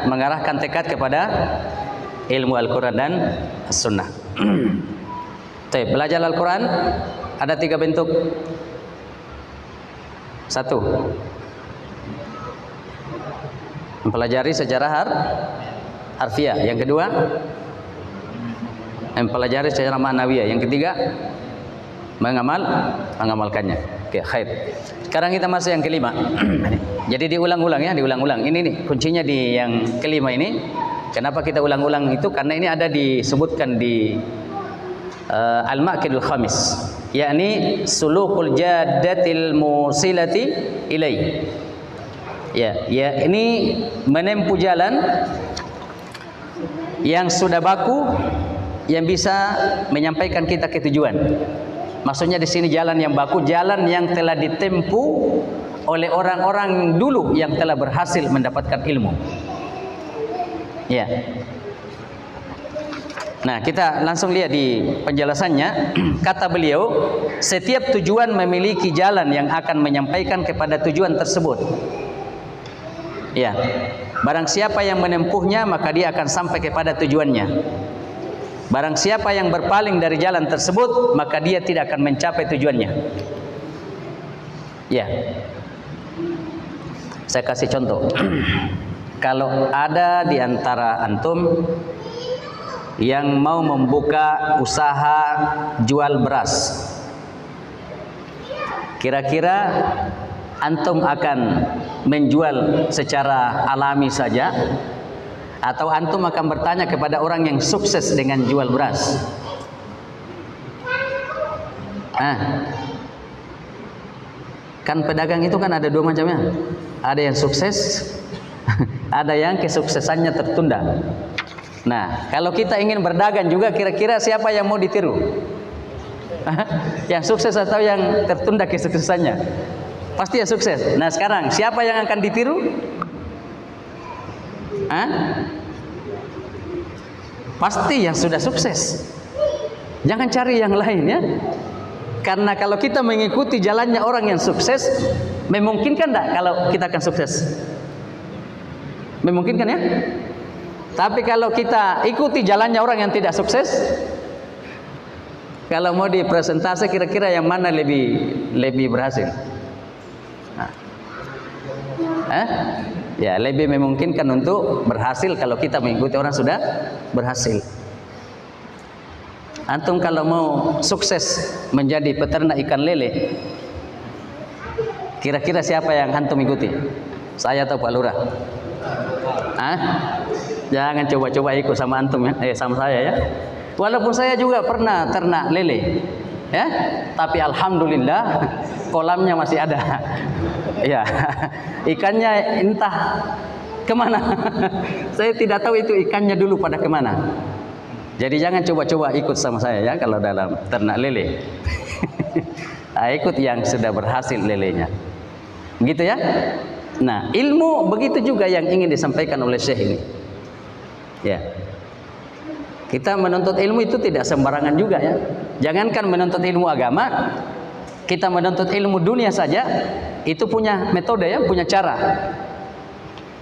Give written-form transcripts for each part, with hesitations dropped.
mengarahkan tekad kepada ilmu Al-Quran dan As-Sunnah. Belajar Al-Quran ada 3 bentuk. 1, mempelajari secara harfiah. Yang kedua, mempelajari secara ma'nawiyah. Yang ketiga, mengamalkannya. Oke, khair. Sekarang kita masuk yang kelima. Jadi diulang-ulang ya, diulang-ulang. Ini nih kuncinya di yang kelima ini. Kenapa kita ulang-ulang itu? Karena ini ada disebutkan di Al-Ma'kidul Khamis, yakni sulukul jaddatil musilati ilai. Ya, ini menempuh jalan yang sudah baku yang bisa menyampaikan kita ke tujuan. Maksudnya di sini jalan yang baku, jalan yang telah ditempuh oleh orang-orang dulu yang telah berhasil mendapatkan ilmu. Ya. Nah, kita langsung lihat di penjelasannya. Kata beliau, setiap tujuan memiliki jalan yang akan menyampaikan kepada tujuan tersebut. Ya, barang siapa yang menempuhnya maka dia akan sampai kepada tujuannya. Barang siapa yang berpaling dari jalan tersebut maka dia tidak akan mencapai tujuannya. Ya, saya kasih contoh. Kalau ada di antara antum yang mau membuka usaha jual beras, kira-kira antum akan menjual secara alami saja atau antum akan bertanya kepada orang yang sukses dengan jual beras? Kan pedagang itu kan ada 2 macamnya. Ada yang sukses, ada yang kesuksesannya tertunda. Nah, kalau kita ingin berdagang juga, kira-kira siapa yang mau ditiru? Yang sukses atau yang tertunda kesuksesannya? Pasti yang sukses. Nah, sekarang siapa yang akan ditiru? Pasti yang sudah sukses. Jangan cari yang lain ya. Karena kalau kita mengikuti jalannya orang yang sukses, memungkinkan enggak kalau kita akan sukses? Memungkinkan ya? Tapi kalau kita ikuti jalannya orang yang tidak sukses, kalau mau dipresentasi kira-kira yang mana lebih berhasil? Ya, lebih memungkinkan untuk berhasil kalau kita mengikuti orang sudah berhasil. Antum kalau mau sukses menjadi peternak ikan lele, kira-kira siapa yang antum ikuti? Saya atau Pak Lurah? Jangan coba-coba ikut sama antum ya, sama saya ya. Walaupun saya juga pernah ternak lele, ya, tapi alhamdulillah kolamnya masih ada. Ya, ikannya entah kemana. Saya tidak tahu itu ikannya dulu pada kemana. Jadi jangan coba-coba ikut sama saya ya kalau dalam ternak lele. Ikut yang sudah berhasil lelenya. Begitu ya. Nah, ilmu begitu juga yang ingin disampaikan oleh Syekh ini. Ya, kita menuntut ilmu itu tidak sembarangan juga ya. Jangankan menuntut ilmu agama, kita menuntut ilmu dunia saja itu punya metode ya, punya cara.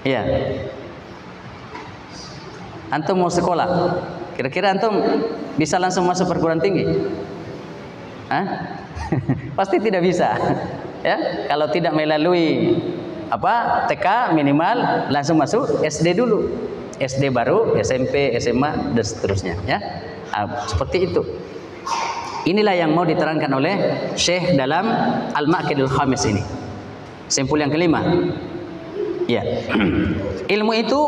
Ya. Antum mau sekolah, kira-kira antum bisa langsung masuk perguruan tinggi? Pasti tidak bisa. Ya, kalau tidak melalui TK minimal langsung masuk SD dulu. SD baru, SMP, SMA dan seterusnya ya. Seperti itu. Inilah yang mau diterangkan oleh Syekh dalam Al-Ma'kidul Khamis ini. Simpul yang kelima. Ya. Ilmu itu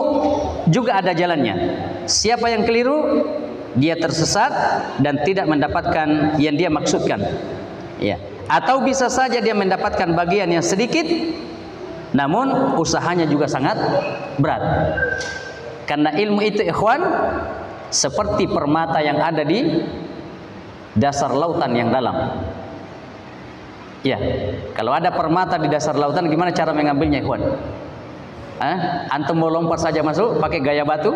juga ada jalannya. Siapa yang keliru, dia tersesat dan tidak mendapatkan yang dia maksudkan. Ya. Atau bisa saja dia mendapatkan bagian yang sedikit, namun usahanya juga sangat berat. Karena ilmu itu ikhwan seperti permata yang ada di dasar lautan yang dalam. Ya, kalau ada permata di dasar lautan, gimana cara mengambilnya ikhwan? Antum mau lompat saja masuk pakai gaya batu?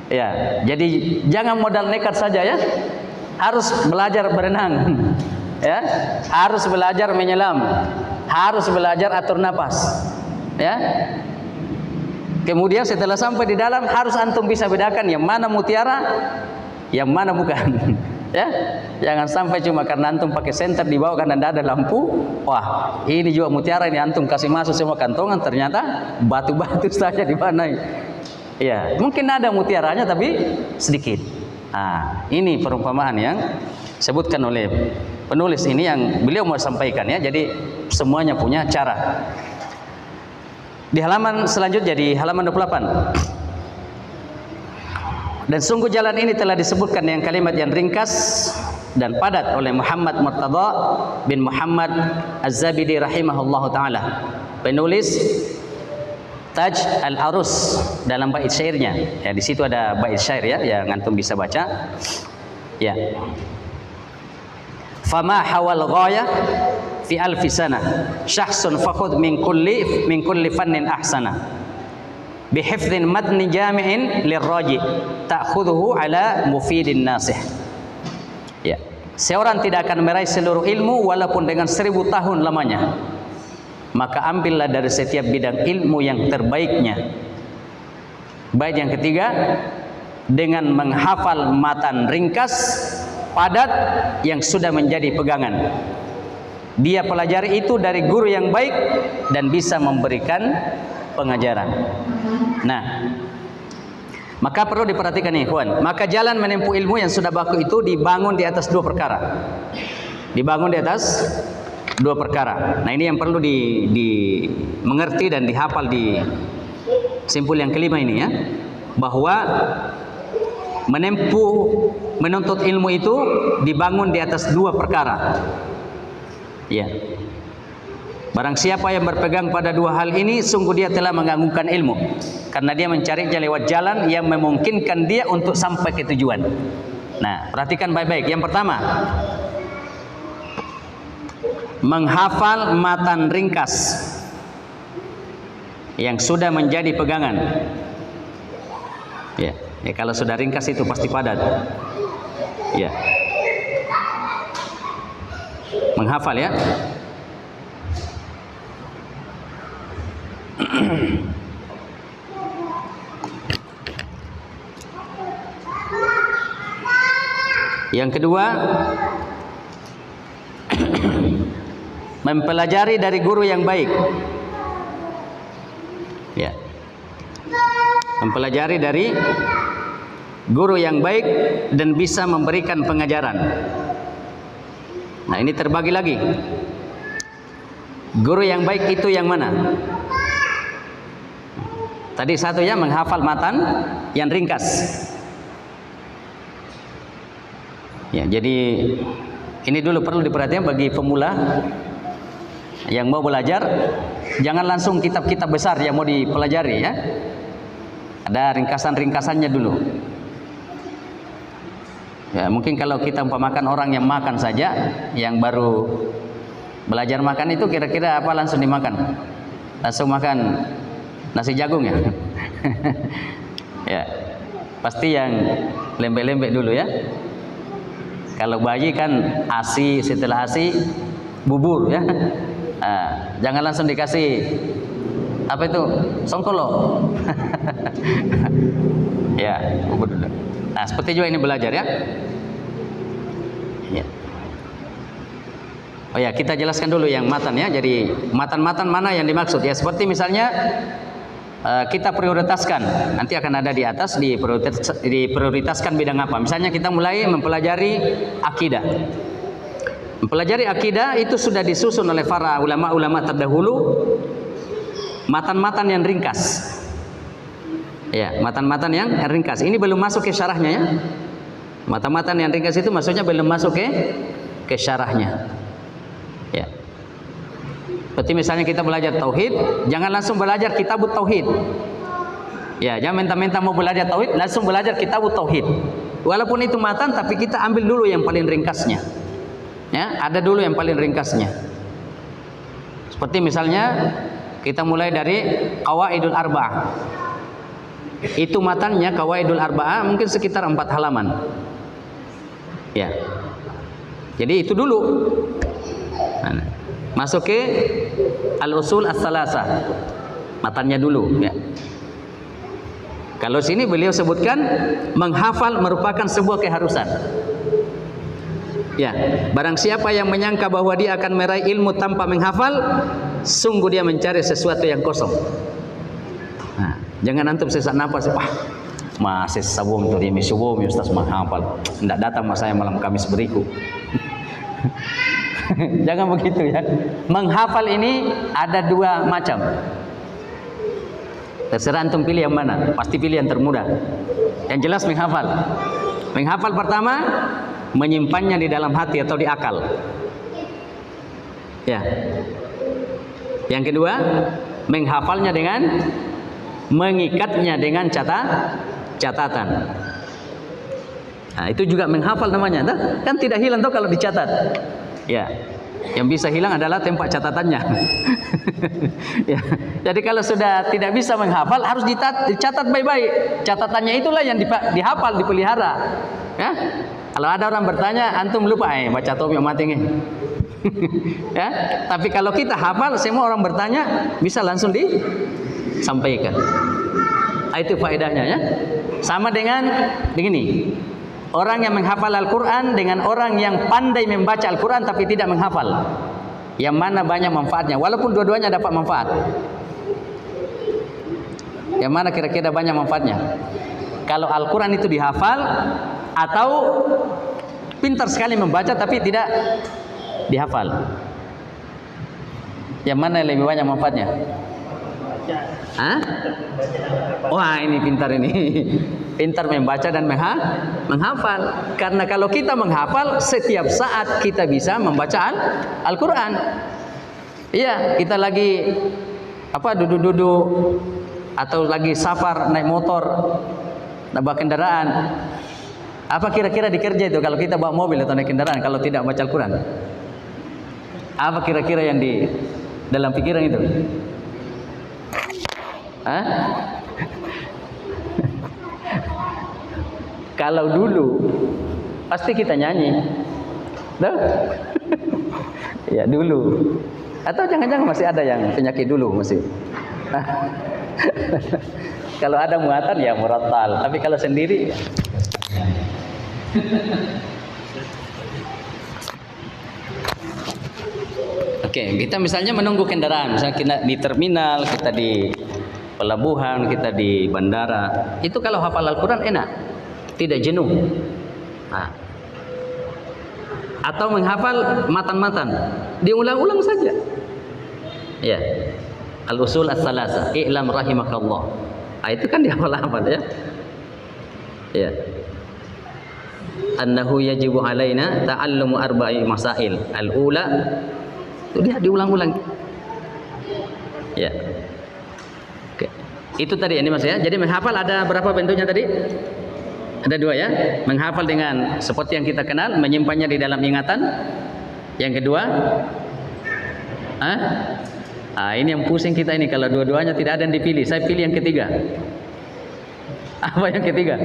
Ya, jadi jangan modal nekat saja ya. Harus belajar berenang. Ya, harus belajar menyelam. Harus belajar atur napas. Ya. Kemudian setelah sampai di dalam harus antum bisa bedakan yang mana mutiara, yang mana bukan. Ya, jangan sampai cuma karena antum pakai senter di bawah karena tidak ada lampu, wah ini juga mutiara, ini antum kasih masuk semua kantongan, ternyata batu-batu saja di mana. Ya, mungkin ada mutiaranya tapi sedikit. Nah, ini perumpamaan yang disebutkan oleh penulis ini yang beliau mau sampaikan ya. Jadi semuanya punya cara. Di halaman selanjutnya, di halaman 28. Dan sungguh jalan ini telah disebutkan dengan kalimat yang ringkas dan padat oleh Muhammad Murtada bin Muhammad Az-Zabidi rahimahullahu taala, penulis Taj Al-Arus dalam bait syairnya. Ya, di situ ada bait syair ya yang antum bisa baca. Ya. Fama hawal ghayah fi alfi sanah syakhsun fakhudh min kulli fannin ahsana bihifdhin matni jami'in lirraji ta'khudhuhu ala mufidin nasih. Ya, seorang tidak akan meraih seluruh ilmu walaupun dengan 1000 tahun lamanya, maka ambillah dari setiap bidang ilmu yang terbaiknya. Bait yang ketiga, dengan menghafal matan ringkas padat yang sudah menjadi pegangan. Dia pelajari itu dari guru yang baik dan bisa memberikan pengajaran. Nah, maka perlu diperhatikan nih, kawan. Maka jalan menempuh ilmu yang sudah baku itu dibangun di atas 2 perkara. Dibangun di atas 2 perkara. Nah, ini yang perlu dimengerti dan dihafal di simpul yang kelima ini ya, bahwa menuntut ilmu itu dibangun di atas 2 perkara. Ya. Barang siapa yang berpegang pada 2 hal ini, sungguh dia telah mengagungkan ilmu, karena dia mencarinya lewat jalan yang memungkinkan dia untuk sampai ke tujuan. Nah, perhatikan baik-baik. Yang pertama, menghafal matan ringkas yang sudah menjadi pegangan. Ya, kalau sudah ringkas itu pasti padat. Ya, menghafal ya. Yang kedua, mempelajari dari guru yang baik. Ya, mempelajari dari guru yang baik dan bisa memberikan pengajaran. Nah, ini terbagi lagi. Guru yang baik itu yang mana? Tadi satu ya, menghafal matan yang ringkas. Ya, jadi ini dulu perlu diperhatikan bagi pemula yang mau belajar. Jangan langsung kitab-kitab besar yang mau dipelajari ya. Ada ringkasan-ringkasannya dulu. Ya, mungkin kalau kita umpamakan orang yang makan saja, yang baru belajar makan itu kira-kira apa langsung dimakan? Langsung makan nasi jagung ya. Ya, pasti yang lembek-lembek dulu ya. Kalau bayi kan ASI, setelah ASI bubur ya. Nah, jangan langsung dikasih apa itu, songkolo. Ya, bubur dulu. Nah, seperti juga ini belajar ya. Ya. Oh ya, kita jelaskan dulu yang matan ya. Jadi matan-matan mana yang dimaksud ya? Seperti misalnya kita prioritaskan, nanti akan ada di atas, diprioritaskan bidang apa. Misalnya kita mulai mempelajari akidah. Mempelajari akidah itu sudah disusun oleh para ulama-ulama terdahulu, matan-matan yang ringkas. Ya, matan-matan yang ringkas. Ini belum masuk ke syarahnya ya. Matan-matan yang ringkas itu maksudnya belum masuk ke syarahnya. Ya. Seperti misalnya kita belajar tauhid, jangan langsung belajar kitabut tauhid. Ya, jangan minta-minta mau belajar tauhid, langsung belajar kitabut tauhid. Walaupun itu matan, tapi kita ambil dulu yang paling ringkasnya. Ya, ada dulu yang paling ringkasnya. Seperti misalnya kita mulai dari Qawaidul Arba'ah. Itu matannya Qawaidul Arba'ah mungkin sekitar 4 halaman. Ya. Jadi itu dulu. Nah, masuk ke Al-Usul Ats-Tsalasah. matannya dulu ya. Kalau sini beliau sebutkan menghafal merupakan sebuah keharusan. Ya, barang siapa yang menyangka bahwa dia akan meraih ilmu tanpa menghafal, sungguh dia mencari sesuatu yang kosong. Nah, jangan antum sesak napas, masih sabum tu dia misubum ustaz menghafal. Tidak datang mas saya malam Kamis beriku. Jangan begitu ya. Menghafal ini ada dua macam. Terserah antum pilih yang mana. Pasti pilih yang termudah. Yang jelas menghafal. Menghafal pertama, menyimpannya di dalam hati atau di akal. Ya. Yang kedua, menghafalnya dengan mengikatnya dengan catatan. Nah, itu juga menghafal namanya. Kan tidak hilang tuh kalau dicatat. Ya. Yang bisa hilang adalah tempat catatannya. Ya. Jadi kalau sudah tidak bisa menghafal harus dicatat baik-baik. Catatannya itulah yang dihafal, dipelihara. Ya. Kalau ada orang bertanya, antum lupa baca topi mati nih. Ya. Tapi kalau kita hafal, semua orang bertanya bisa langsung disampaikan. Itu faedahnya ya. Sama dengan begini. Orang yang menghafal Al-Quran dengan orang yang pandai membaca Al-Quran tapi tidak menghafal. Yang mana banyak manfaatnya. Walaupun dua-duanya dapat manfaat. Yang mana kira-kira banyak manfaatnya? Kalau Al-Quran itu dihafal atau pintar sekali membaca tapi tidak dihafal. Yang mana yang lebih banyak manfaatnya? Hah? Wah ini pintar ini. Pintar membaca dan menghafal. Karena kalau kita menghafal, setiap saat kita bisa membaca Al-Quran. Iya, kita lagi duduk-duduk atau lagi safar naik motor, bawa kendaraan. Apa kira-kira dikerja itu kalau kita bawa mobil atau naik kendaraan kalau tidak baca Al-Quran? Apa kira-kira yang di dalam pikiran itu? Hah? Kalau dulu pasti kita nyanyi. Tuh? Ya dulu. Atau jangan-jangan masih ada yang penyakit dulu masih. Kalau ada muatan ya murattal, tapi kalau sendiri Oke, kita misalnya menunggu kendaraan, misalnya kita di terminal, kita di pelabuhan, kita di bandara. Itu kalau hafal Al-Quran enak, tidak jenuh. Nah. Atau menghafal matan-matan, diulang-ulang saja. Ya, al-usul as-salasa, i'lam rahimakallah. Nah, itu kan dihafal-hafal ya. Ya. Annahu yajibu alaina ta'allumu arba'i masail. Al-ula itu dia diulang-ulang. Ya. Oke. Itu tadi ini Mas ya. Jadi menghafal ada berapa bentuknya tadi? Ada dua ya. Menghafal dengan seperti yang kita kenal, menyimpannya di dalam ingatan. Yang kedua, ini yang pusing kita ini kalau dua-duanya tidak ada yang dipilih. Saya pilih yang ketiga. Apa yang ketiga?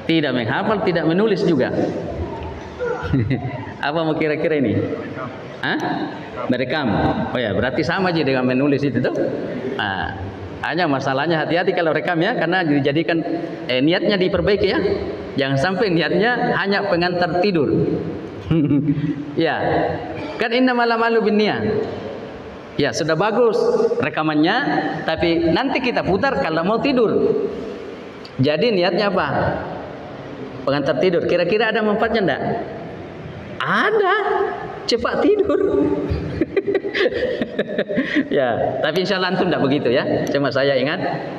Tidak menghafal, tidak menulis juga. Apa mau kira-kira ini? Merekam. Oh ya, berarti sama aja dengan menulis itu tuh. Hanya masalahnya hati-hati kalau rekam ya, karena dijadikan niatnya diperbaiki ya. Jangan sampai niatnya hanya pengantar tidur. Ya. Kan innamal a'malu binniyat. Ya, sudah bagus rekamannya, tapi nanti kita putar kalau mau tidur. Jadi niatnya apa? Pengantar tidur. Kira-kira ada manfaatnya enggak? Ada. Cepat tidur. Ya, tapi insya Allah antum tidak begitu ya. Cuma saya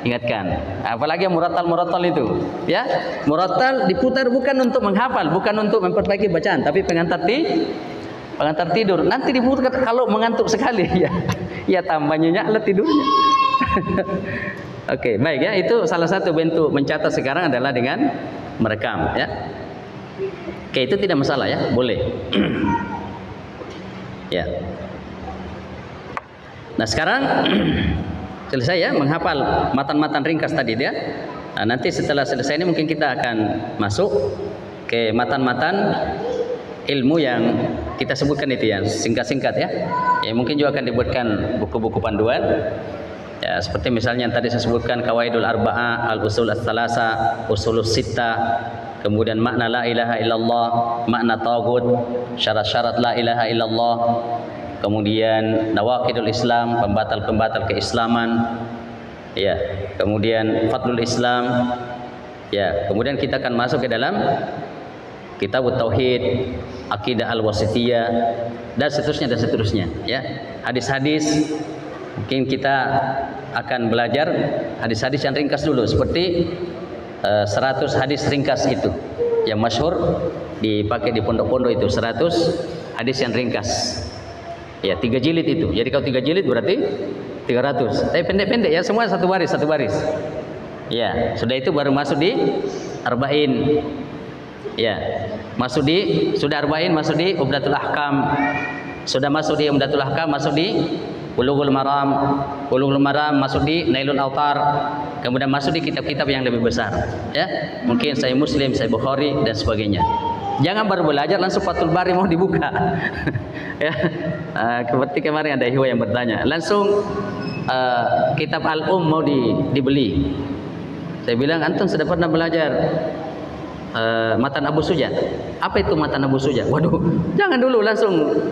ingatkan. Apalagi yang murattal itu, ya. Murattal diputar bukan untuk menghafal, bukan untuk memperbaiki bacaan, tapi pengantar tidur. Nanti diputar kalau mengantuk sekali ya. Ya tambahnya alat tidurnya. Oke, baik ya. Itu salah satu bentuk mencatat sekarang adalah dengan merekam ya. Oke, itu tidak masalah ya, boleh. Ya. Nah sekarang selesai ya menghafal matan-matan ringkas tadi dia. Nah, nanti setelah selesai ini mungkin kita akan masuk ke matan-matan ilmu yang kita sebutkan itu ya, singkat-singkat ya. Ya mungkin juga akan dibuatkan buku-buku panduan. Ya, seperti misalnya yang tadi saya sebutkan Qawaidul Arba'ah, Al-Usul Ats-Tsalasa, Usulus Sittah, kemudian makna la ilaha illallah, makna taghut, syarat-syarat la ilaha illallah, kemudian nawaqidul Islam, pembatal-pembatal keislaman. Ya, kemudian fadlul Islam. Ya, kemudian kita akan masuk ke dalam Kitabut Tauhid, Aqidah Al-Wasithiyah dan seterusnya ya. Hadis-hadis mungkin kita akan belajar hadis-hadis yang ringkas dulu seperti 100 hadis ringkas itu yang masyhur dipakai di pondok-pondok itu 100 hadis yang ringkas. Ya, 3 jilid itu. Jadi kalau 3 jilid berarti 300. Tapi pendek-pendek ya, semua satu baris. Ya, sudah itu baru masuk di arba'in. Ya, sudah arba'in masuk di Umdatul Ahkam. Sudah masuk di Umdatul Ahkam, masuk di Bulughul Maram masuk di Nailul Awtar, kemudian masuk di kitab-kitab yang lebih besar ya, mungkin Sahih Muslim, Sahih Bukhari dan sebagainya. Jangan baru belajar langsung Fathul Bari mau dibuka ya. Seperti kemarin ada ikhwah yang bertanya langsung kitab Al-Um mau dibeli. Saya bilang antum sudah pernah belajar Matan Abu Suja? Apa itu Matan Abu Suja? Waduh, jangan dulu langsung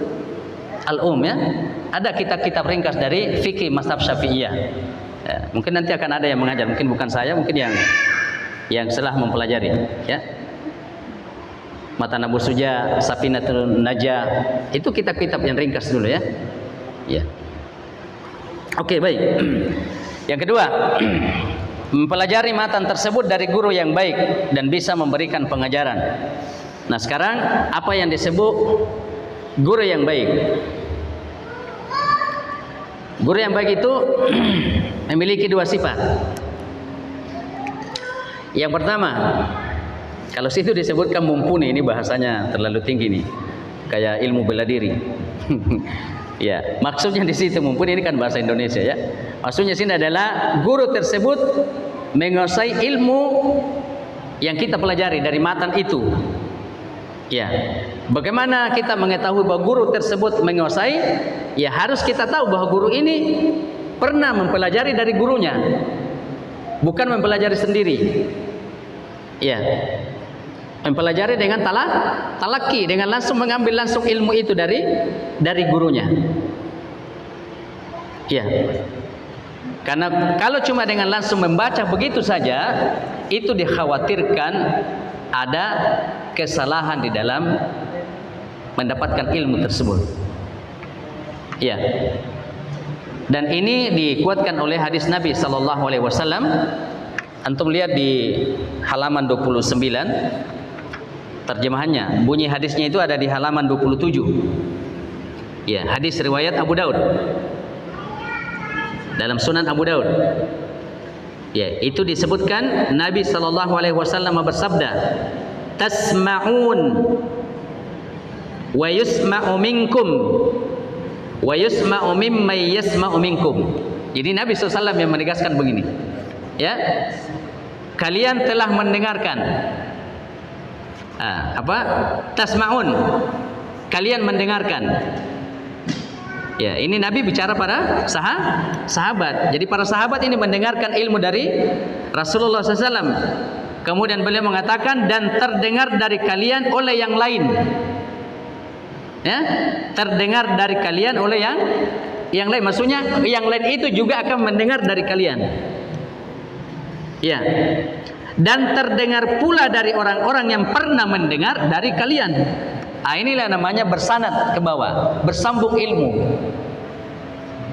Al-Um ya. Ada kitab-kitab ringkas dari fikih mazhab Syafi'iyah. Ya, mungkin nanti akan ada yang mengajar, mungkin bukan saya, mungkin yang setelah mempelajari ya. Matan Abu Suja, Safinatul Najah, itu kitab-kitab yang ringkas dulu ya. Ya. Oke, baik. Yang kedua, mempelajari matan tersebut dari guru yang baik dan bisa memberikan pengajaran. Nah, sekarang apa yang disebut guru yang baik? Guru yang baik itu memiliki 2 sifat. Yang pertama, kalau situ disebutkan mumpuni, ini bahasanya terlalu tinggi nih, kayak ilmu bela diri. Ya, maksudnya di situ mumpuni ini kan bahasa Indonesia ya. Maksudnya sini adalah guru tersebut menguasai ilmu yang kita pelajari dari matan itu. Ya, bagaimana kita mengetahui bahwa guru tersebut menguasai? Ya harus kita tahu bahwa guru ini pernah mempelajari dari gurunya, bukan mempelajari sendiri. Ya, mempelajari dengan talaki, dengan langsung mengambil langsung ilmu itu dari gurunya. Ya, karena kalau cuma dengan langsung membaca begitu saja, itu dikhawatirkan ada kesalahan di dalam mendapatkan ilmu tersebut. Ya. Dan ini dikuatkan oleh hadis Nabi sallallahu alaihi wasallam. Antum lihat di halaman 29 terjemahannya. Bunyi hadisnya itu ada di halaman 27. Ya, hadis riwayat Abu Daud. Dalam Sunan Abu Daud. Ya, itu disebutkan Nabi sallallahu alaihi wasallam bersabda, "Tasma'un wa yusma'u minkum wa yusma'u mimman yasma'u minkum." Jadi Nabi SAW yang menegaskan begini. Ya. Kalian telah mendengarkan. Tasma'un. Kalian mendengarkan. Ya, ini Nabi bicara pada sahabat. Jadi para sahabat ini mendengarkan ilmu dari Rasulullah SAW. Kemudian beliau mengatakan dan terdengar dari kalian oleh yang lain. Ya, terdengar dari kalian oleh yang lain. Maksudnya yang lain itu juga akan mendengar dari kalian. Ya. Dan terdengar pula dari orang-orang yang pernah mendengar dari kalian. Nah, inilah namanya bersanad ke bawah, bersambung ilmu.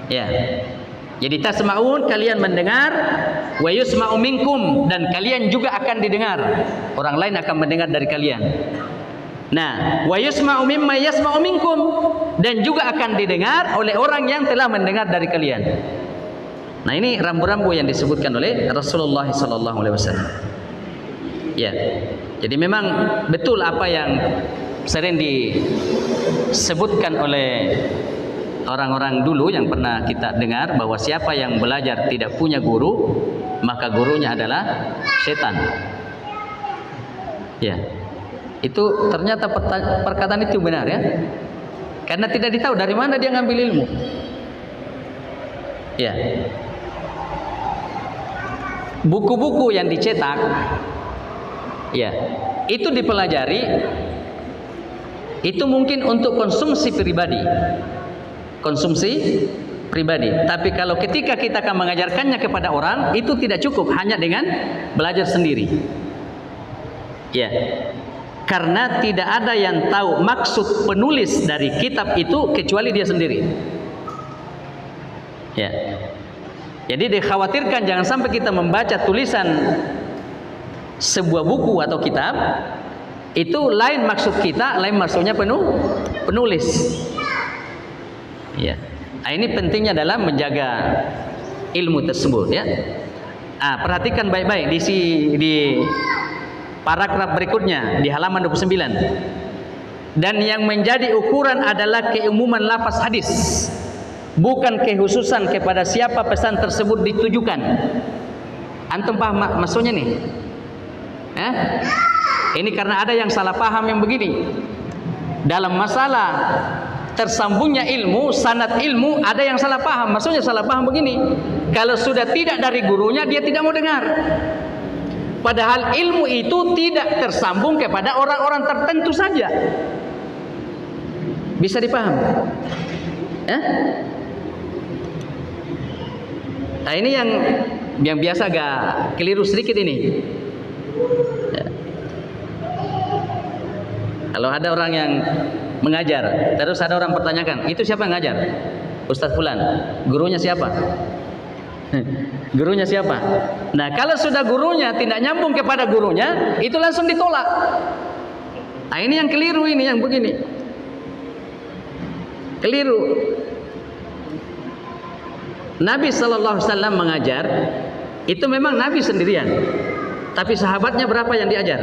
Ya. Jadi tasma'un, kalian mendengar, wa yusma'u minkum, dan kalian juga akan didengar. Orang lain akan mendengar dari kalian. Nah, wa yusma'u mimma yasma'u minkum, dan juga akan didengar oleh orang yang telah mendengar dari kalian. Nah, ini rambu-rambu yang disebutkan oleh Rasulullah sallallahu alaihi wasallam. Ya. Jadi memang betul apa yang sering disebutkan oleh orang-orang dulu yang pernah kita dengar, bahwa siapa yang belajar tidak punya guru, maka gurunya adalah setan. Ya. Itu ternyata perkataan itu benar ya. Karena tidak ditahu dari mana dia ngambil ilmu. Ya. Buku-buku yang dicetak, ya, itu dipelajari, itu mungkin untuk konsumsi pribadi. Konsumsi pribadi. Tapi kalau ketika kita akan mengajarkannya kepada orang, itu tidak cukup hanya dengan belajar sendiri. Ya. Karena tidak ada yang tahu maksud penulis dari kitab itu kecuali dia sendiri. Ya. Jadi dikhawatirkan jangan sampai kita membaca tulisan sebuah buku atau kitab itu lain maksud kita, lain maksudnya penulis. Ya. Nah, ini pentingnya dalam menjaga ilmu tersebut ya. Ah, perhatikan baik-baik di paragraf berikutnya di halaman 29. Dan yang menjadi ukuran adalah keumuman lafaz hadis, bukan kekhususan kepada siapa pesan tersebut ditujukan. Antum paham maksudnya nih? Ini karena ada yang salah paham yang begini. Dalam masalah tersambungnya ilmu, sanad ilmu, ada yang salah paham. Maksudnya salah paham begini. Kalau sudah tidak dari gurunya, dia tidak mau dengar. Padahal ilmu itu tidak tersambung kepada orang-orang tertentu saja. Bisa dipaham? Nah, ini yang biasa agak keliru sedikit ini. Ya. Kalau ada orang yang mengajar, terus ada orang pertanyakan, itu siapa yang ngajar? Ustadz Fulan. Gurunya siapa? Gurunya siapa? Nah, kalau sudah gurunya tidak nyambung kepada gurunya, itu langsung ditolak. Nah, ini yang keliru, ini yang begini. Keliru. Nabi sallallahu alaihi wasallam mengajar, itu memang Nabi sendirian. Tapi sahabatnya berapa yang diajar?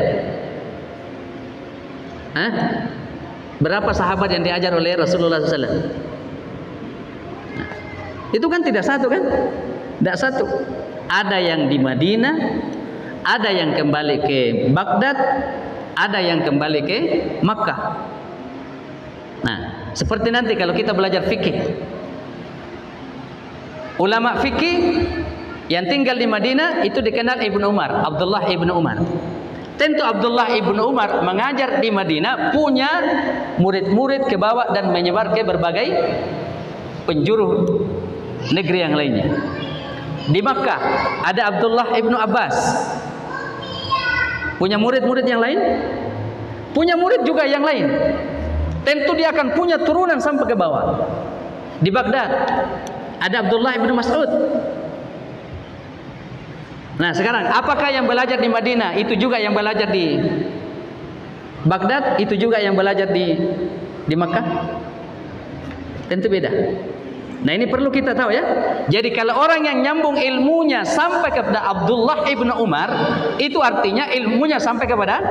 Berapa sahabat yang diajar oleh Rasulullah SAW? Itu kan tidak satu kan? Tidak satu. Ada yang di Madinah, ada yang kembali ke Baghdad, ada yang kembali ke Makkah. Nah, seperti nanti kalau kita belajar fikih, ulama fikih yang tinggal di Madinah itu dikenal Ibnu Umar, Abdullah Ibnu Umar. Tentu Abdullah Ibnu Umar mengajar di Madinah, punya murid-murid ke bawah dan menyebar ke berbagai penjuru negeri yang lainnya. Di Makkah ada Abdullah Ibnu Abbas, punya murid-murid yang lain, punya murid juga yang lain. Tentu dia akan punya turunan sampai ke bawah. Di Baghdad ada Abdullah Ibnu Mas'ud. Nah, sekarang apakah yang belajar di Madinah itu juga yang belajar di Baghdad, itu juga yang belajar di Makkah? Tentu beda. Nah, ini perlu kita tahu ya. Jadi kalau orang yang nyambung ilmunya sampai kepada Abdullah Ibnu Umar, itu artinya ilmunya sampai kepada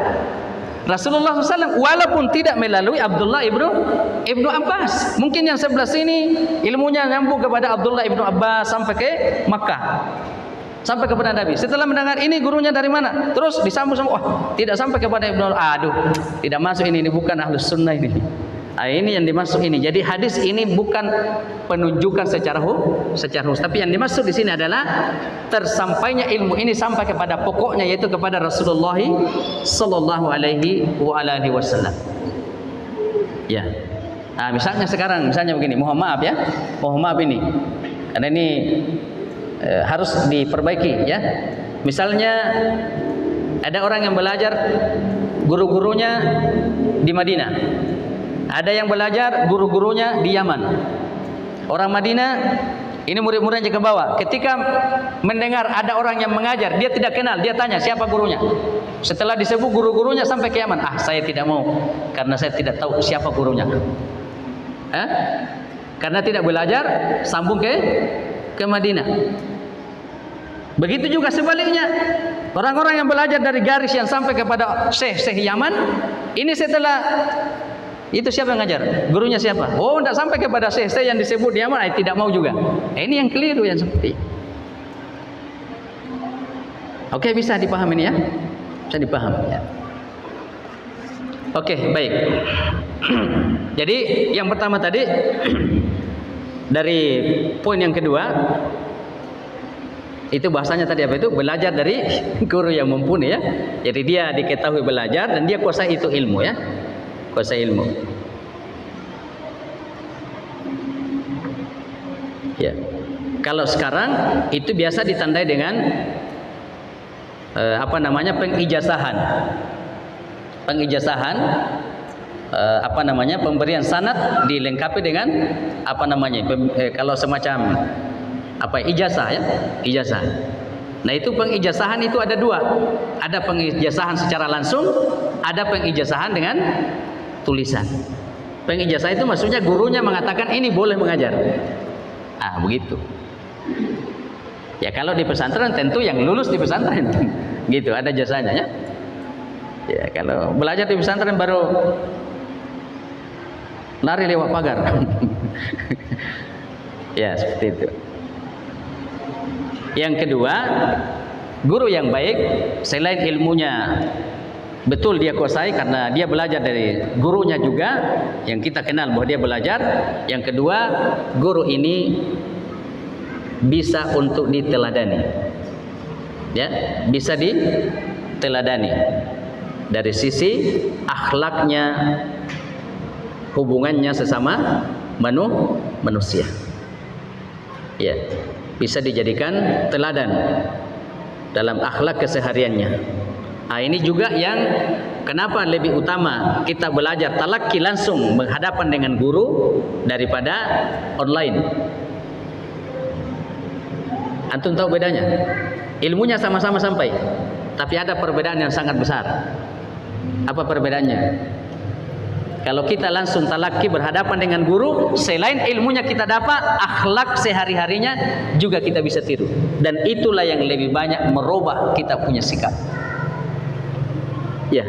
Rasulullah SAW, walaupun tidak melalui Abdullah Ibnu Abbas. Mungkin yang sebelah sini ilmunya nyambung kepada Abdullah Ibnu Abbas sampai ke Makkah, sampai kepada Nabi. Setelah mendengar ini gurunya dari mana, terus disambung-sambung, tidak sampai kepada Ibnu. Aduh, tidak masuk ini bukan ahlus sunnah ini. Nah, ini yang dimaksud ini. Jadi hadis ini bukan penunjukan secara khusus, tapi yang dimaksud di sini adalah tersampainya ilmu ini sampai kepada pokoknya, yaitu kepada Rasulullah sallallahu alaihi wasallam. Ya. Nah, misalnya begini, mohon maaf ya. Mohon maaf ini. Karena ini harus diperbaiki ya. Misalnya ada orang yang belajar, guru-gurunya di Madinah. Ada yang belajar, guru-gurunya di Yaman. Orang Madinah ini murid-muridnya ke bawah. Ketika mendengar ada orang yang mengajar, dia tidak kenal, dia tanya siapa gurunya. Setelah disebut guru-gurunya sampai ke Yaman, saya tidak mau karena saya tidak tahu siapa gurunya. Karena tidak belajar, sambung ke Madinah. Begitu juga sebaliknya. Orang-orang yang belajar dari garis yang sampai kepada Syekh Yaman, ini setelah itu siapa yang ngajar? Gurunya siapa? Oh, tidak sampai kepada Syekh yang disebut di Yaman, tidak mau juga. Ini yang keliru yang seperti. Oke, bisa dipahami ini ya? Bisa dipahami ya. Oke, baik. Jadi yang pertama tadi dari poin yang kedua itu bahasanya tadi apa itu? Belajar dari guru yang mumpuni ya. Jadi dia diketahui belajar dan dia kuasai itu ilmu ya. Kuasai ilmu. Ya. Kalau sekarang itu biasa ditandai dengan pengijazahan. Pengijazahan pemberian sanad dilengkapi dengan kalau semacam ijazah ya, ijazah. Nah, itu pengijazahan itu ada dua. Ada pengijazahan secara langsung, ada pengijazahan dengan tulisan. Pengijazah itu maksudnya gurunya mengatakan ini boleh mengajar. Ah, begitu. Ya, kalau di pesantren tentu yang lulus di pesantren. Gitu, ada jasanya ya. Ya, kalau belajar di pesantren baru lari lewat pagar. Ya, seperti itu. Yang kedua, guru yang baik selain ilmunya betul dia kuasai karena dia belajar dari gurunya juga, yang kita kenal bahwa dia belajar. Yang kedua, guru ini bisa untuk diteladani. Ya, bisa diteladani dari sisi akhlaknya, hubungannya sesama manusia. Ya, bisa dijadikan teladan dalam akhlak kesehariannya. Nah, ini juga yang kenapa lebih utama kita belajar talaqi langsung berhadapan dengan guru daripada online. Antum tahu bedanya? Ilmunya sama-sama sampai, tapi ada perbedaan yang sangat besar. Apa perbedaannya? Kalau kita langsung talaqi berhadapan dengan guru, selain ilmunya kita dapat, akhlak sehari-harinya juga kita bisa tiru. Dan itulah yang lebih banyak merubah kita punya sikap. Ya,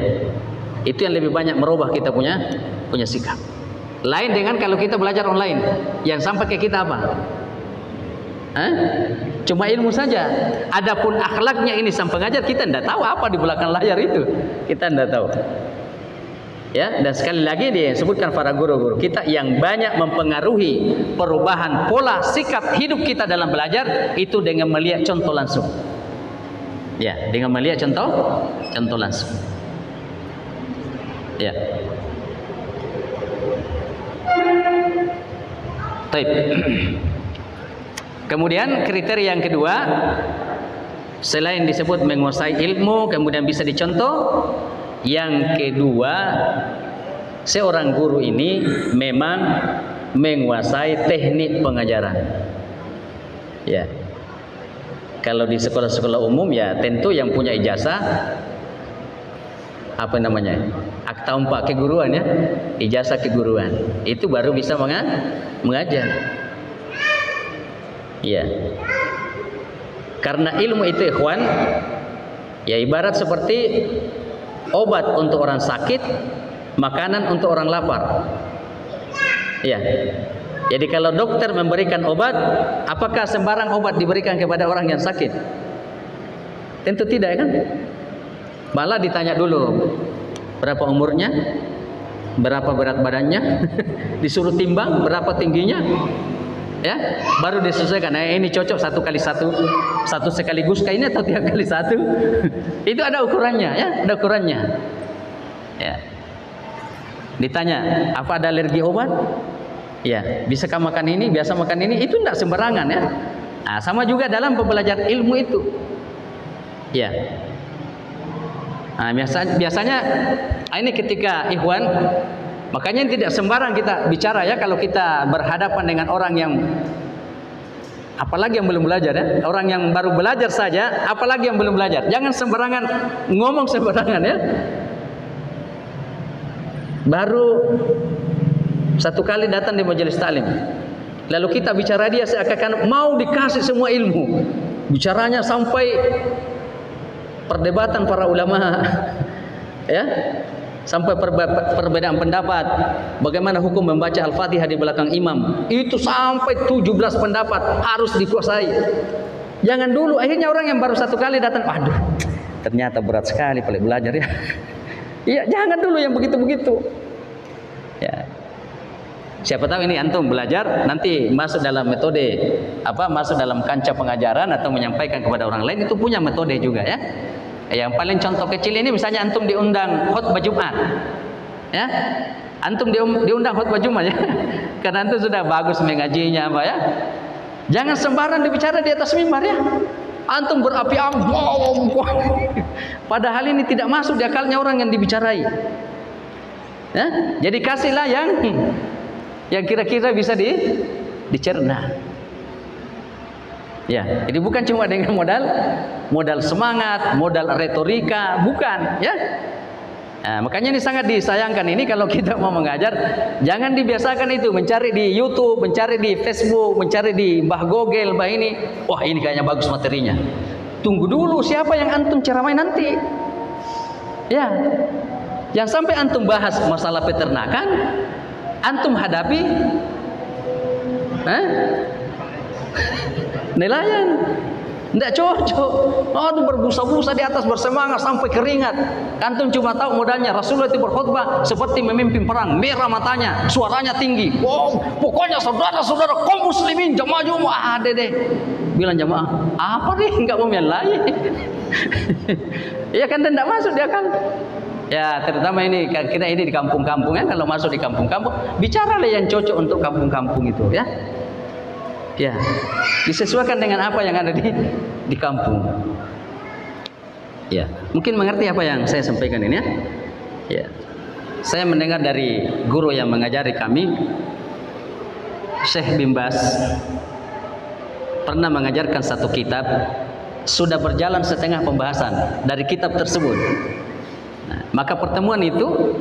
itu yang lebih banyak merubah kita punya sikap. Lain dengan kalau kita belajar online, yang sampai ke kita apa? Cuma ilmu saja. Adapun akhlaknya ini sang pengajar kita tidak tahu apa di belakang layar itu. Kita tidak tahu. Ya, dan sekali lagi disebutkan para guru-guru kita yang banyak mempengaruhi perubahan pola sikap hidup kita dalam belajar itu dengan melihat contoh langsung. Ya, dengan melihat contoh langsung. Ya. Baik. Kemudian kriteria yang kedua, selain disebut menguasai ilmu, kemudian bisa dicontoh. Yang kedua, seorang guru ini memang menguasai teknik pengajaran. Ya. Kalau di sekolah-sekolah umum ya tentu yang punya ijazah akta umpak keguruan ya, ijazah keguruan. Itu baru bisa mengajar. Ya. Karena ilmu itu ikhwan ya ibarat seperti obat untuk orang sakit, makanan untuk orang lapar. Ya. Jadi kalau dokter memberikan obat, apakah sembarang obat diberikan kepada orang yang sakit? Tentu tidak kan? Malah ditanya dulu berapa umurnya, berapa berat badannya, disuruh timbang berapa tingginya, ya, baru disesuaikan. Nah, ini cocok 1x1, satu sekaligus kayak ini atau 3x1. Itu ada ukurannya, ya, ada ukurannya. Ya. Ditanya, apa ada alergi obat? Ya, bisakah makan ini, biasa makan ini? Itu tidak sembarangan ya. Nah, sama juga dalam pembelajaran ilmu itu. Ya. Nah, biasanya ini ketika ikhwan, makanya tidak sembarang kita bicara ya kalau kita berhadapan dengan orang yang apalagi yang belum belajar ya, orang yang baru belajar saja, apalagi yang belum belajar. Jangan sembarangan ngomong sembarangan ya. Baru satu kali datang di majelis taklim, lalu kita bicara dia seakan-akan mau dikasih semua ilmu. Bicaranya sampai perdebatan para ulama, ya, sampai perbedaan pendapat. Bagaimana hukum membaca Al-Fatihah di belakang imam? Itu sampai 17 pendapat harus dikuasai. Jangan dulu. Akhirnya orang yang baru satu kali datang, waduh, ternyata berat sekali paling belajar ya. Iya, jangan dulu yang begitu-begitu. Ya. Siapa tahu ini antum belajar nanti masuk dalam metode masuk dalam kancah pengajaran atau menyampaikan kepada orang lain, itu punya metode juga ya. Yang paling contoh kecil ini misalnya antum diundang khutbah Jumat. Ya. Antum diundang khutbah Jumat ya. Karena antum sudah bagus mengajinya ya. Jangan sembarang dibicara di atas mimbar ya. Antum berapi-api. Padahal ini tidak masuk di akalnya orang yang dibicarai. Ya? Jadi kasihlah yang kira-kira bisa dicerna. Ya, jadi bukan cuma dengan modal semangat, modal retorika, bukan, ya. Nah, makanya ini sangat disayangkan ini kalau kita mau mengajar, jangan dibiasakan itu mencari di YouTube, mencari di Facebook, mencari di Mbah Google, Mbah ini. Wah, ini kayaknya bagus materinya. Tunggu dulu siapa yang antum ceramai nanti. Ya. Yang sampai antum bahas masalah peternakan, antum hadapi nelayan. Tidak cocok. Aduh, berbusa-busa di atas, bersemangat sampai keringat. Antum cuma tahu modalnya Rasulullah itu berkhutbah seperti memimpin perang, merah matanya, suaranya tinggi. Wow, pokoknya saudara-saudara kaum muslimin jamaah deh. Bilang jamaah, apa nih? Enggak mau yang lain. Iya kan, tidak masuk dia kan. Ya, terutama ini kita ini di kampung-kampung ya. Kalau masuk di kampung-kampung, bicaralah yang cocok untuk kampung-kampung itu ya. Ya, disesuaikan dengan apa yang ada di kampung. Ya, mungkin mengerti apa yang saya sampaikan ini ya. Ya, saya mendengar dari guru yang mengajari kami, Syekh bin Baz, pernah mengajarkan satu kitab, sudah berjalan setengah pembahasan dari kitab tersebut. Nah, maka pertemuan itu,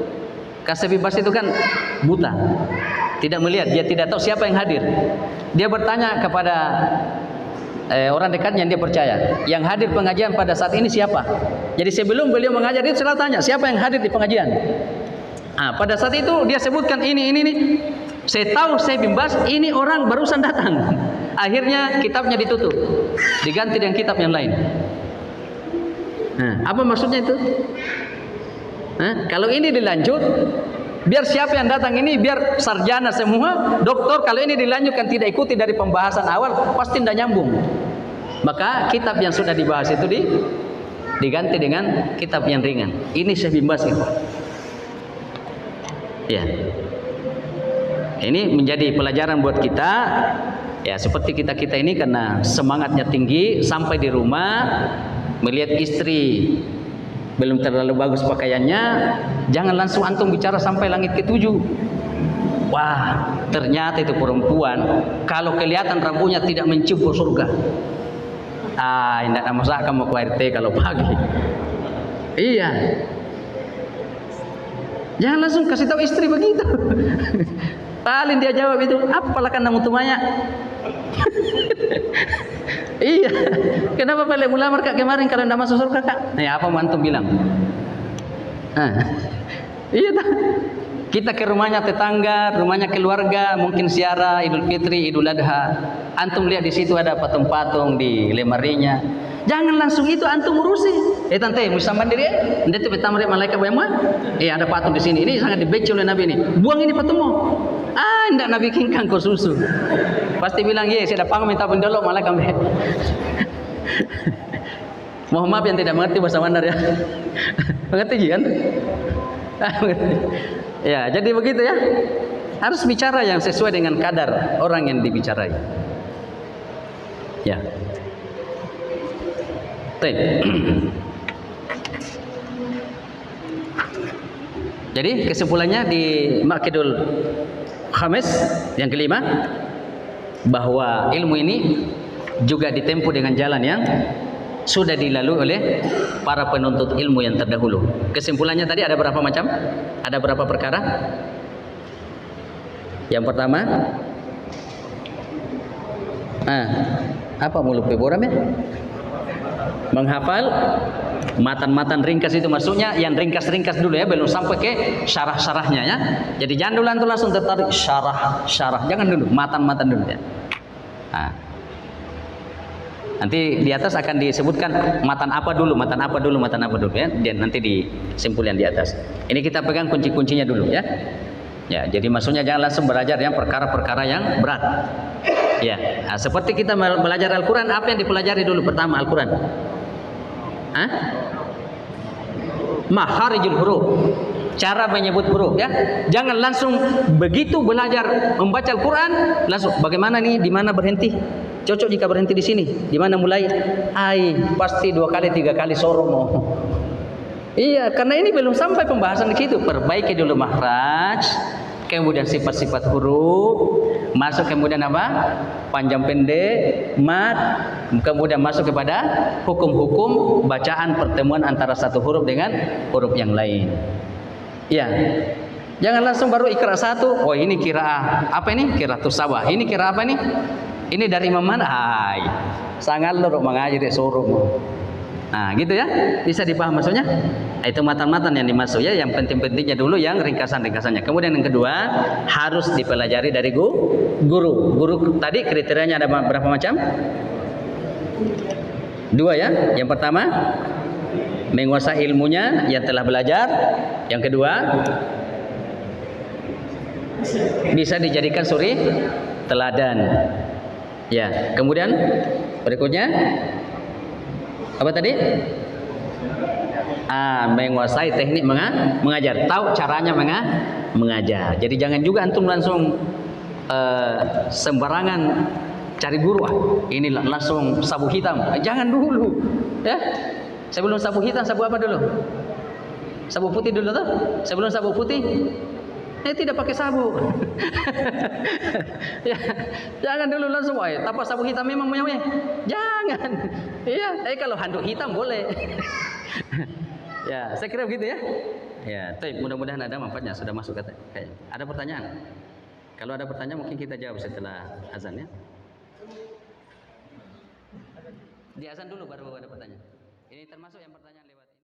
Syekh bin Baz itu kan buta, tidak melihat, dia tidak tahu siapa yang hadir. Dia bertanya kepada orang dekatnya yang dia percaya, yang hadir pengajian pada saat ini siapa? Jadi sebelum beliau mengajar itu selalu tanya, siapa yang hadir di pengajian? Nah, pada saat itu dia sebutkan ini. Saya tahu Syekh bin Baz ini orang barusan datang. Akhirnya kitabnya ditutup, diganti dengan kitab yang lain. Nah, apa maksudnya itu? Nah, kalau ini dilanjut, biar siapa yang datang ini, biar sarjana semua, doktor, kalau ini dilanjutkan tidak ikuti dari pembahasan awal, pasti tidak nyambung. Maka kitab yang sudah dibahas itu diganti dengan kitab yang ringan. Ini Syekh bin Baz itu. Ya. Ini menjadi pelajaran buat kita. Ya, seperti kita ini karena semangatnya tinggi, sampai di rumah melihat istri belum terlalu bagus pakaiannya, jangan langsung antum bicara sampai langit ketujuh. Wah, ternyata itu perempuan kalau kelihatan rambutnya tidak mencium ke surga. Tidak ada masalah kamu ke RT kalau pagi. Iya. Jangan langsung kasih tahu istri begitu. Paling dia jawab itu, apalah kan namu tumanya. Iya. Kenapa balik mulamar kak kemarin kalau tidak masuk surga kak? Nah, apa mantum bilang? Iya tak? Kita ke rumahnya tetangga, rumahnya keluarga, mungkin ziarah Idul Fitri, Idul Adha. Antum lihat di situ ada patung-patung di lemarinya. Jangan langsung itu antum urusi. Tante, bisa mandiri ya? Nanti petamri malaikat bayamah. Ada patung di sini. Ini sangat dibenci oleh Nabi ini. Buang ini patungmu. Tidak Nabi kingkang kau susu. Pasti bilang, saya ada minta pendolok malaikat. Mohon maaf yang tidak mengerti bahasa Mandar ya. Mengerti kan? Ya, jadi begitu ya. Harus bicara yang sesuai dengan kadar orang yang dibicarai. Ya. Jadi kesimpulannya di Maqidul Khamis yang kelima, bahwa ilmu ini juga ditempuh dengan jalan yang sudah dilalui oleh para penuntut ilmu yang terdahulu. Kesimpulannya tadi ada berapa macam? Ada berapa perkara? Yang pertama, apa mulut peboram ya? Menghafal matan-matan ringkas itu, maksudnya yang ringkas-ringkas dulu ya, belum sampai ke syarah-syarahnya ya. Jadi jangan dulu antum langsung tertarik syarah, jangan dulu, matan-matan dulu ya. Nanti di atas akan disebutkan matan apa dulu ya. Dan nanti di simpulan di atas. Ini kita pegang kunci-kuncinya dulu ya. Ya, jadi maksudnya jangan langsung belajar yang perkara-perkara yang berat. Ya, nah, seperti kita belajar Al-Quran, apa yang dipelajari dulu pertama Al-Quran? Hah? Makharijul huruf, cara menyebut huruf ya. Jangan langsung begitu belajar membaca Al-Quran langsung bagaimana nih, di mana berhenti? Cocok jika berhenti di sini. Di mana mulai? Pasti 2 kali 3 kali soromo. Iya, karena ini belum sampai pembahasan di situ. Perbaiki dulu makhraj, kemudian sifat-sifat huruf, masuk kemudian apa? Panjang pendek, mat, kemudian masuk kepada hukum-hukum bacaan pertemuan antara satu huruf dengan huruf yang lain. Ya, jangan langsung baru ikra satu. Oh ini kiraah apa ini? Qiraatus sawah. Ini kira apa nih? Ini dari Imam mana? Sangat luruk mengajari suruh. Nah, gitu ya. Bisa dipaham maksudnya? Nah, itu matan-matan yang dimasuk ya. Yang penting-pentingnya dulu, yang ringkasan-ringkasannya. Kemudian yang kedua, harus dipelajari dari guru. Guru tadi kriterianya ada berapa macam? 2 ya. Yang pertama, menguasai ilmunya yang telah belajar. Yang kedua, bisa dijadikan suri teladan. Ya, kemudian berikutnya apa tadi? Menguasai teknik mengajar, tahu caranya mengajar. Jadi jangan juga antum langsung sembarangan cari guru. Ini langsung sabu hitam. Jangan dulu, ya. Sebelum sabu hitam, sabu apa dulu? Sabu putih dulu tuh. Sebelum sabu putih, tidak pakai sabu. Ya, jangan dulu langsung, tanpa sabu hitam memang punya. Jangan. Iya, kalau handuk hitam boleh. Ya, saya kira begitu ya. Ya, mudah-mudahan ada manfaatnya. Sudah masuk kayaknya. Ada pertanyaan? Kalau ada pertanyaan mungkin kita jawab setelah azan ya. Di azan dulu baru ada pertanyaan. Ini termasuk yang pertanyaan lewat